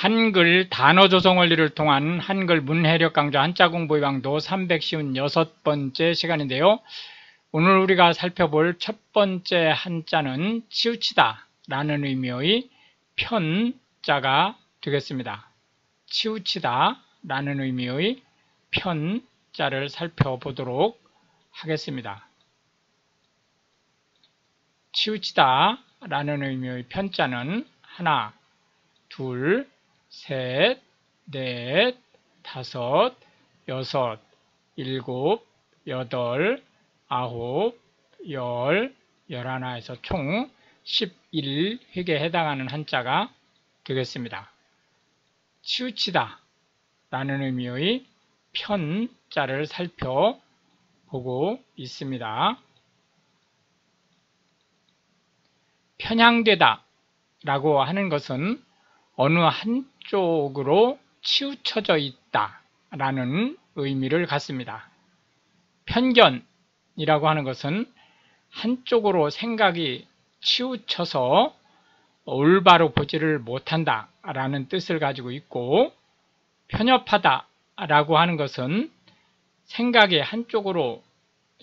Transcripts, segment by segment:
한글 단어 조성 원리를 통한 한글 문해력 강좌 한자 공부의 강도 356번째 시간인데요. 오늘 우리가 살펴볼 첫 번째 한자는 치우치다 라는 의미의 편자가 되겠습니다. 치우치다 라는 의미의 편자를 살펴보도록 하겠습니다. 치우치다 라는 의미의 편자는 하나, 둘, 셋, 넷, 다섯, 여섯, 일곱, 여덟, 아홉, 열, 열하나에서 총 11획에 해당하는 한자가 되겠습니다. 치우치다 라는 의미의 편자를 살펴보고 있습니다. 편향되다 라고 하는 것은 어느 한쪽으로 치우쳐져 있다 라는 의미를 갖습니다. 편견이라고 하는 것은 한쪽으로 생각이 치우쳐서 올바로 보지를 못한다 라는 뜻을 가지고 있고, 편협하다 라고 하는 것은 생각이 한쪽으로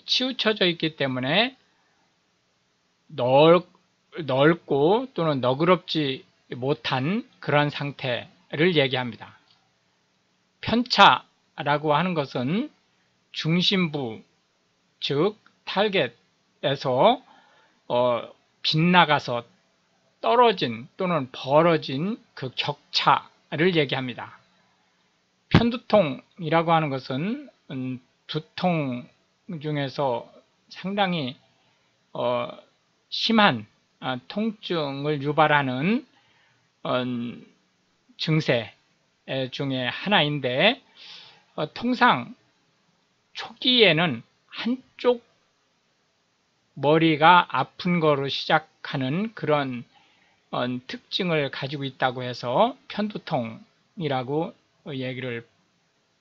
치우쳐져 있기 때문에 넓고 또는 너그럽지 못한 그런 상태를 얘기합니다. 편차라고 하는 것은 중심부, 즉 타겟에서 빗나가서 떨어진 또는 벌어진 그 격차를 얘기합니다. 편두통이라고 하는 것은 두통 중에서 상당히 심한 통증을 유발하는 증세 중에 하나인데, 통상 초기에는 한쪽 머리가 아픈 거로 시작하는 그런 특징을 가지고 있다고 해서 편두통이라고 얘기를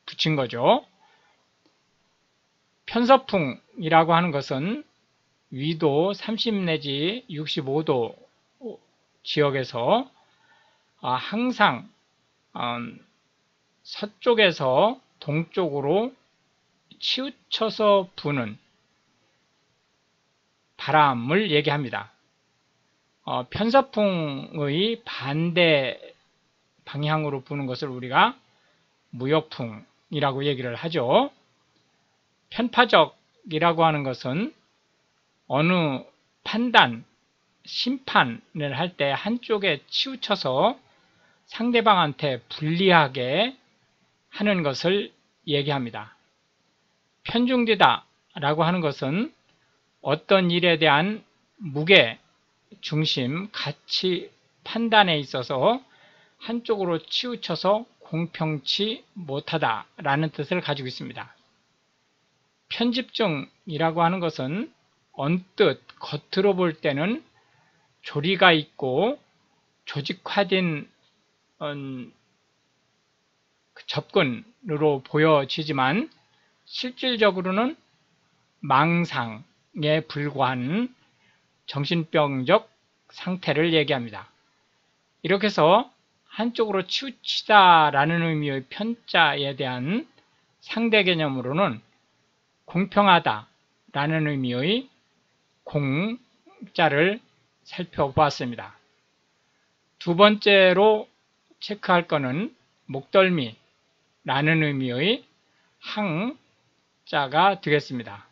붙인 거죠. 편서풍이라고 하는 것은 위도 30 내지 65도 지역에서 항상 서쪽에서 동쪽으로 치우쳐서 부는 바람을 얘기합니다. 편서풍의 반대 방향으로 부는 것을 우리가 무역풍이라고 얘기를 하죠. 편파적이라고 하는 것은 어느 판단, 심판을 할 때 한쪽에 치우쳐서 상대방한테 불리하게 하는 것을 얘기합니다. 편중되다 라고 하는 것은 어떤 일에 대한 무게, 중심, 가치 판단에 있어서 한쪽으로 치우쳐서 공평치 못하다 라는 뜻을 가지고 있습니다. 편집증이라고 하는 것은 언뜻 겉으로 볼 때는 조리가 있고 조직화된 접근으로 보여지지만 실질적으로는 망상에 불과한 정신병적 상태를 얘기합니다. 이렇게 해서 한쪽으로 치우치다라는 의미의 편자에 대한 상대 개념으로는 공평하다라는 의미의 공자를 살펴보았습니다. 두 번째로 체크할 것은 목덜미라는 의미의 항자가 되겠습니다.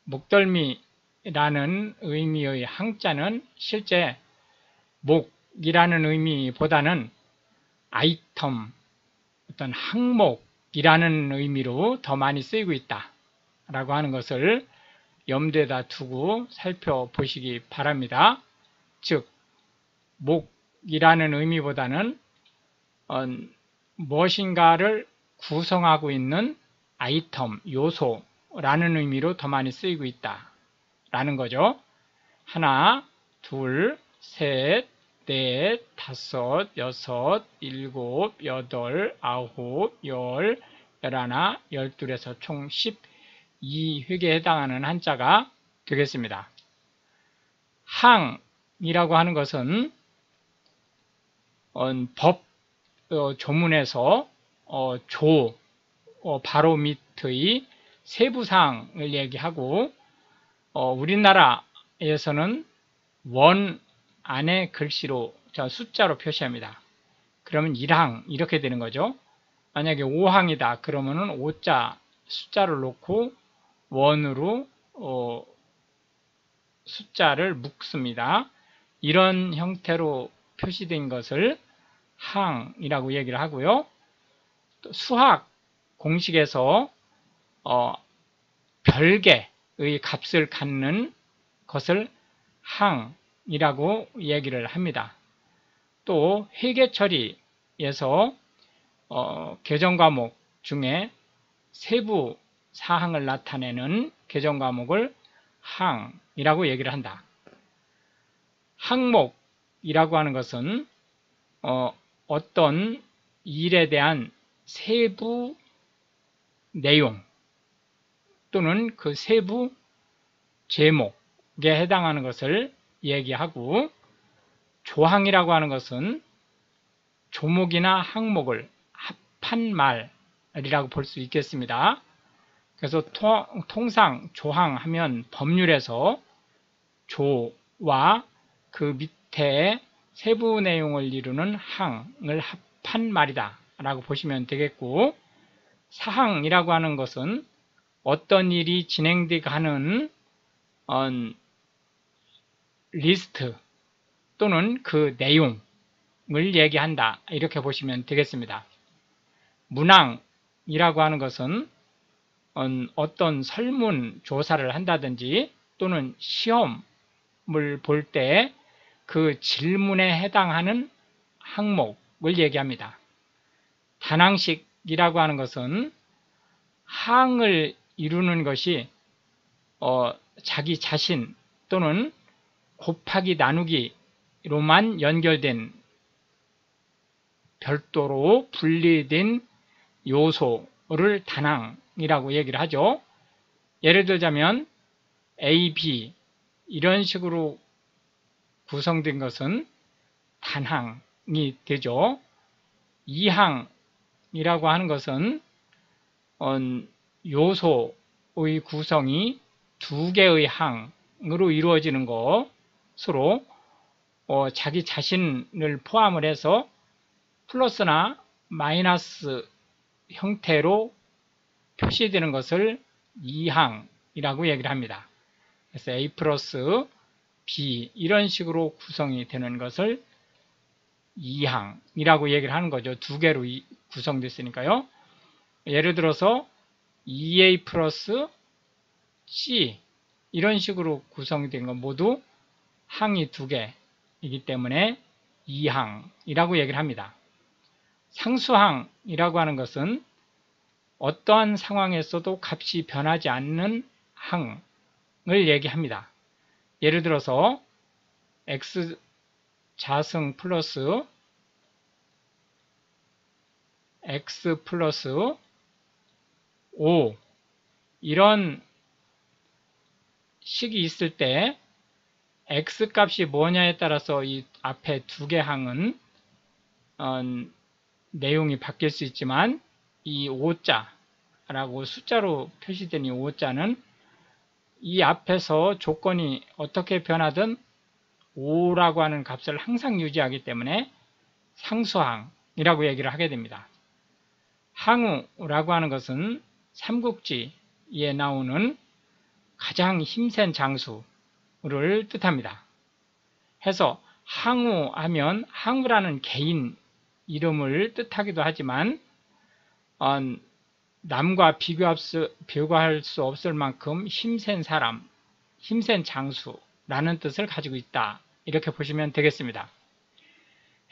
목덜미라는 의미의 항자는 실제 목이라는 의미보다는 아이템, 어떤 항목이라는 의미로 더 많이 쓰이고 있다라고 하는 것을 염두에다 두고 살펴보시기 바랍니다. 즉, 목이라는 의미보다는 무엇인가를 구성하고 있는 아이템, 요소라는 의미로 더 많이 쓰이고 있다라는 거죠. 하나, 둘, 셋, 넷, 다섯, 여섯, 일곱, 여덟, 아홉, 열, 열하나, 열둘에서 총 12획에 해당하는 한자가 되겠습니다. 항이라고 하는 것은 법 조문에서 바로 밑의 세부사항을 얘기하고 우리나라에서는 원 안에 글씨로 숫자로 표시합니다. 그러면 1항 이렇게 되는 거죠. 만약에 5항이다 그러면은 5자 숫자를 놓고 원으로 숫자를 묶습니다. 이런 형태로 표시된 것을 항이라고 얘기를 하고요. 또 수학 공식에서 별개의 값을 갖는 것을 항이라고 얘기를 합니다. 또 회계 처리에서 개정 과목 중에 세부 사항을 나타내는 개정 과목을 항이라고 얘기를 한다. 항목이라고 하는 것은 어떤 일에 대한 세부 내용 또는 그 세부 제목에 해당하는 것을 얘기하고, 조항이라고 하는 것은 조목이나 항목을 합한 말이라고 볼 수 있겠습니다. 그래서 통상 조항 하면 법률에서 조와 그 밑에 세부 내용을 이루는 항을 합한 말이다 라고 보시면 되겠고, 사항이라고 하는 것은 어떤 일이 진행되게 하는 리스트 또는 그 내용을 얘기한다 이렇게 보시면 되겠습니다. 문항이라고 하는 것은 어떤 설문 조사를 한다든지 또는 시험을 볼 때 그 질문에 해당하는 항목을 얘기합니다. 단항식이라고 하는 것은 항을 이루는 것이 자기 자신 또는 곱하기 나누기로만 연결된 별도로 분리된 요소를 단항이라고 얘기를 하죠. 예를 들자면 A, B 이런 식으로 구성된 것은 단항이 되죠. 이항이라고 하는 것은 요소의 구성이 두 개의 항으로 이루어지는 것으로 자기 자신을 포함을 해서 플러스나 마이너스 형태로 표시되는 것을 이항이라고 얘기를 합니다. 그래서 A 플러스 B 이런 식으로 구성이 되는 것을 이항이라고 얘기를 하는 거죠. 두 개로 구성됐으니까요. 예를 들어서 2A 플러스 C 이런 식으로 구성된 건 모두 항이 두 개이기 때문에 이항이라고 얘기를 합니다. 상수항이라고 하는 것은 어떠한 상황에서도 값이 변하지 않는 항을 얘기합니다. 예를 들어서 x 자승 플러스 x 플러스 5 이런 식이 있을 때 x 값이 뭐냐에 따라서 이 앞에 두 개 항은 내용이 바뀔 수 있지만 이 5자라고 숫자로 표시된 이 5자는 이 앞에서 조건이 어떻게 변하든 5라고 하는 값을 항상 유지하기 때문에 상수항이라고 얘기를 하게 됩니다. 항우라고 하는 것은 삼국지에 나오는 가장 힘센 장수를 뜻합니다. 해서 항우하면 항우라는 개인 이름을 뜻하기도 하지만 남과 비교할 수 없을 만큼 힘센 사람, 힘센 장수라는 뜻을 가지고 있다. 이렇게 보시면 되겠습니다.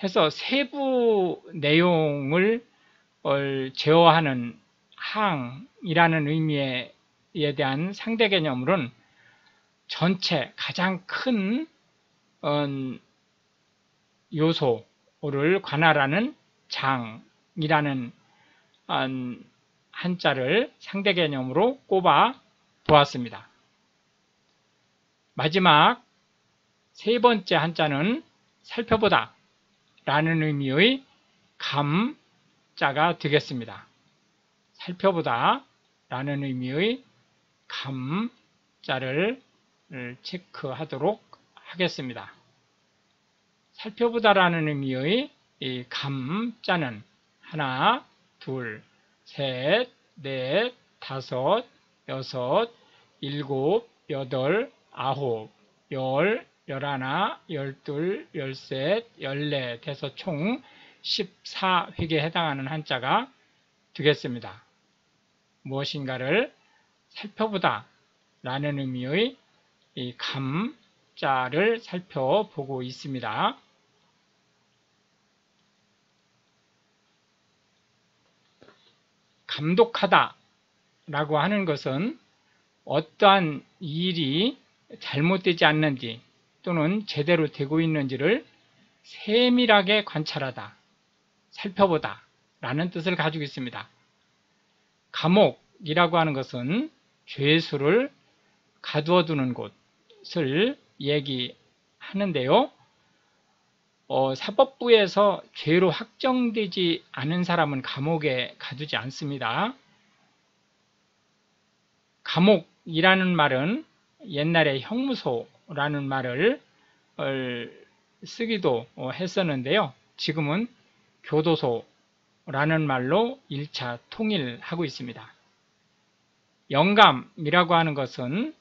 해서 세부 내용을 제어하는 항이라는 의미에 대한 상대 개념으로는 전체 가장 큰 요소를 관할하는 장이라는 한자를 상대 개념으로 꼽아 보았습니다. 마지막 세 번째 한자는 살펴보다 라는 의미의 감자가 되겠습니다. 살펴보다 라는 의미의 감자를 체크하도록 하겠습니다. 살펴보다라는 의미의 이 감자는 하나, 둘, 셋, 넷, 다섯, 여섯, 일곱, 여덟, 아홉, 열, 열하나, 열둘, 열셋, 열넷 해서 총 14획에 해당하는 한자가 되겠습니다. 무엇인가를 살펴보다 라는 의미의 이 감자를 살펴보고 있습니다. 감독하다 라고 하는 것은 어떠한 일이 잘못되지 않는지 또는 제대로 되고 있는지를 세밀하게 관찰하다, 살펴보다 라는 뜻을 가지고 있습니다. 감옥이라고 하는 것은 죄수를 가두어 두는 곳을 얘기하는데요. 사법부에서 죄로 확정되지 않은 사람은 감옥에 가두지 않습니다. 감옥이라는 말은 옛날에 형무소라는 말을 쓰기도 했었는데요. 지금은 교도소라는 말로 1차 통일하고 있습니다. 영감이라고 하는 것은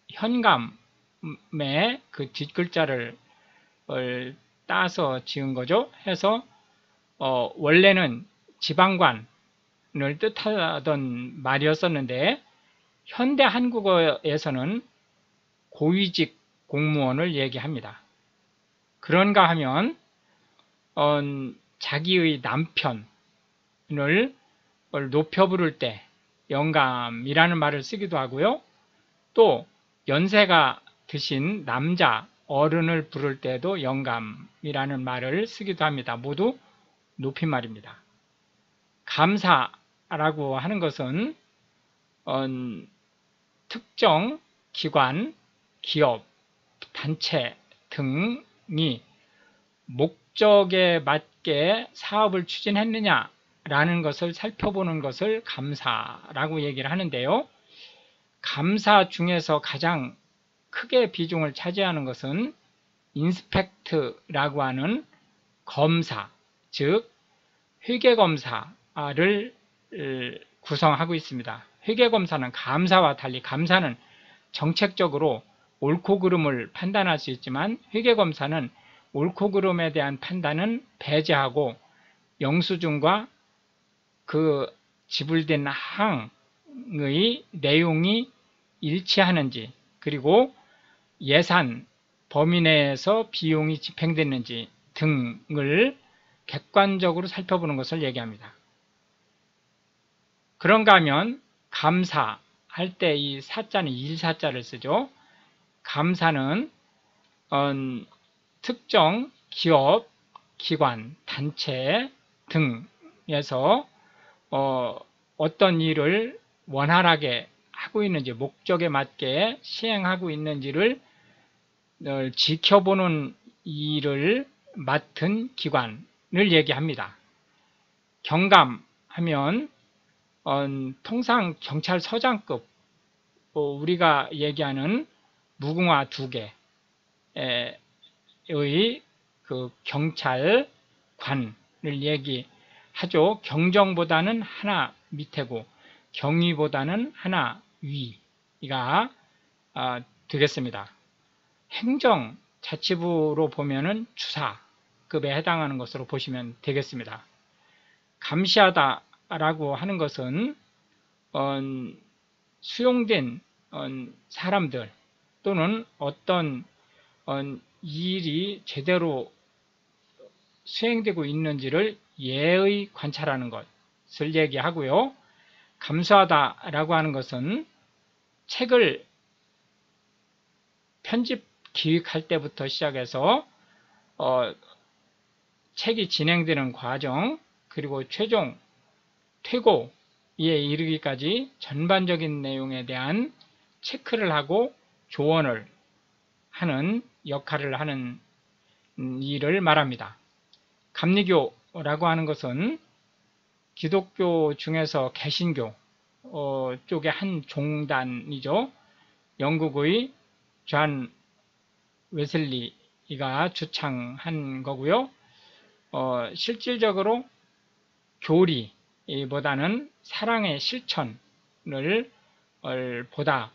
현감의 그 뒷글자를 따서 지은 거죠. 해서 원래는 지방관을 뜻하던 말이었었는데 현대 한국어에서는 고위직 공무원을 얘기합니다. 그런가 하면 자기의 남편을 높여 부를 때 영감이라는 말을 쓰기도 하고요. 또 연세가 드신 남자 어른을 부를 때도 영감이라는 말을 쓰기도 합니다. 모두 높임말입니다. 감사라고 하는 것은 특정 기관, 기업, 단체 등이 목적에 맞게 사업을 추진했느냐라는 것을 살펴보는 것을 감사라고 얘기를 하는데요. 감사 중에서 가장 크게 비중을 차지하는 것은 인스펙트라고 하는 검사, 즉 회계검사를 구성하고 있습니다. 회계검사는 감사와 달리 감사는 정책적으로 옳고 그름을 판단할 수 있지만 회계검사는 옳고 그름에 대한 판단은 배제하고 영수증과 그 지불된 항의 내용이 일치하는지 그리고 예산 범위 내에서 비용이 집행됐는지 등을 객관적으로 살펴보는 것을 얘기합니다. 그런가 하면 감사할 때 이 사자는 일사자를 쓰죠. 감사는 특정 기업, 기관, 단체 등에서 어떤 일을 원활하게 하고 있는지 목적에 맞게 시행하고 있는지를 지켜보는 일을 맡은 기관을 얘기합니다. 경감하면 통상 경찰서장급 우리가 얘기하는 무궁화 2개의 그 경찰관을 얘기하죠. 경정보다는 하나 밑에고 경위보다는 하나 위가 되겠습니다. 행정 자치부로 보면은 주사급에 해당하는 것으로 보시면 되겠습니다. 감시하다라고 하는 것은 수용된 사람들 또는 어떤 일이 제대로 수행되고 있는지를 예의 관찰하는 것을 얘기하고요. 감수하다라고 하는 것은 책을 편집 기획할 때부터 시작해서 책이 진행되는 과정 그리고 최종 퇴고에 이르기까지 전반적인 내용에 대한 체크를 하고 조언을 하는 역할을 하는 일을 말합니다. 감리교라고 하는 것은 기독교 중에서 개신교 쪽의 한 종단이죠. 영국의 존 웨슬리가 주창한 거고요. 실질적으로 교리보다는 사랑의 실천을 보다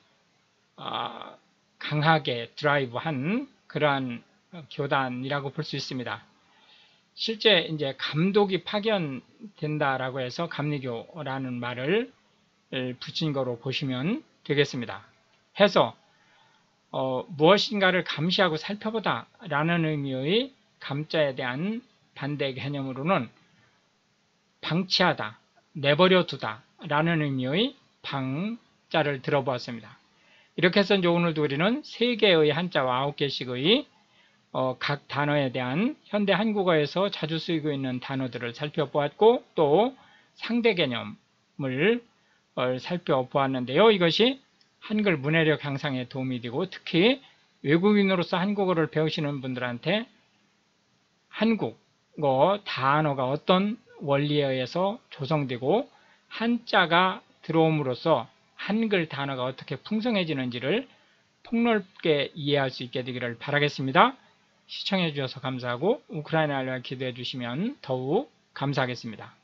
강하게 드라이브한 그러한 교단이라고 볼 수 있습니다. 실제 이제 감독이 파견된다라고 해서 감리교라는 말을 붙인 거로 보시면 되겠습니다. 해서 무엇인가를 감시하고 살펴보다 라는 의미의 감자에 대한 반대 개념으로는 방치하다, 내버려 두다 라는 의미의 방자를 들어보았습니다. 이렇게 해서 이제 오늘도 우리는 3개의 한자와 9개씩의 각 단어에 대한 현대 한국어에서 자주 쓰이고 있는 단어들을 살펴보았고 또 상대 개념을 살펴보았는데요. 이것이 한글 문해력 향상에 도움이 되고 특히 외국인으로서 한국어를 배우시는 분들한테 한국어 단어가 어떤 원리에 의해서 조성되고 한자가 들어옴으로써 한글 단어가 어떻게 풍성해지는지를 폭넓게 이해할 수 있게 되기를 바라겠습니다. 시청해 주셔서 감사하고 우크라이나 알라 기도해 주시면 더욱 감사하겠습니다.